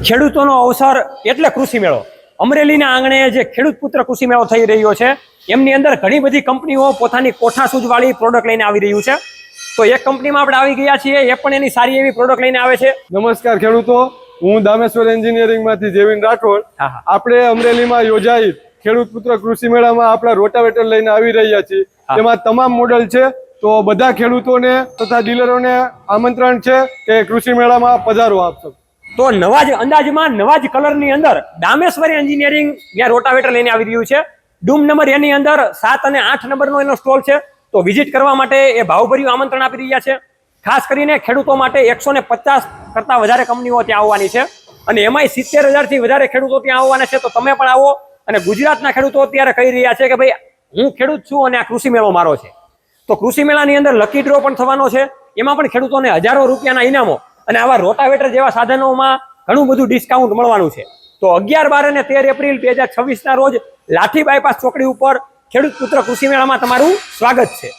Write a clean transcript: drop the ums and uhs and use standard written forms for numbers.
ખેડૂતોનો અવસર એટલે કૃષિ મેળો. અમરેલીના આંગણે જે ખેડૂત પુત્ર કૃષિ મેળો થઈ રહ્યો છે એમની અંદર ઘણી બધી કંપનીઓ પોતાની કોઠાસૂઝવાળી પ્રોડક્ટ લઈને આવી રહ્યું છે. તો એક કંપનીમાં આપણે આવી ગયા છીએ, એ પણ એની સારી એવી પ્રોડક્ટ લઈને આવે છે. નમસ્કાર ખેડૂતો, હું દામેશ્વર એન્જિનિયરિંગમાંથી જેવિન રાઠોડ. આપણે અમરેલીમાં યોજાઈ ખેડૂત પુત્ર કૃષિ મેળામાં આપણા રોટાવેટર લઈને આવી રહ્યા છીએ. તેમાં તમામ મોડલ છે, તો બધા ખેડૂતોને તથા ડીલરોને આમંત્રણ છે કે કૃષિ મેળામાં પધારો આપશો. તો નવા જ અંદાજમાં નવા જ કલરની અંદર દામેશ્વર એન્જિનિયરિંગ ત્યાં રોટાવેટર લઈને આવી રહ્યું છે. ડૂમ નંબર એની અંદર 7 અને 8 નંબરનો એનો સ્ટોલ છે. તો વિઝિટ કરવા માટે એ ભાવભર્યું આમંત્રણ આપી રહ્યા છે. ખાસ કરીને ખેડૂતો માટે 150 કરતાં વધારે કંપનીઓ ત્યાં આવવાની છે અને એમાંય 70,000થી વધારે ખેડૂતો ત્યાં આવવાના છે. તો તમે પણ આવો. અને ગુજરાતના ખેડૂતો અત્યારે કહી રહ્યા છે કે ભાઈ હું ખેડૂત છું અને આ કૃષિ મેળો મારો છે. તો કૃષિ મેળાની અંદર લકી ડ્રો પણ થવાનો છે. એમાં પણ ખેડૂતોને હજારો રૂપિયાના ઇનામો અને આવા રોટાવેટર જેવા સાધનોમાં ઘણું બધું ડિસ્કાઉન્ટ મળવાનું છે. તો 11, 12 અને 13 એપ્રિલ 2026ના રોજ લાઠી બાયપાસ ચોકડી ઉપર ખેડૂત પુત્ર કૃષિ મેળામાં તમારું સ્વાગત છે.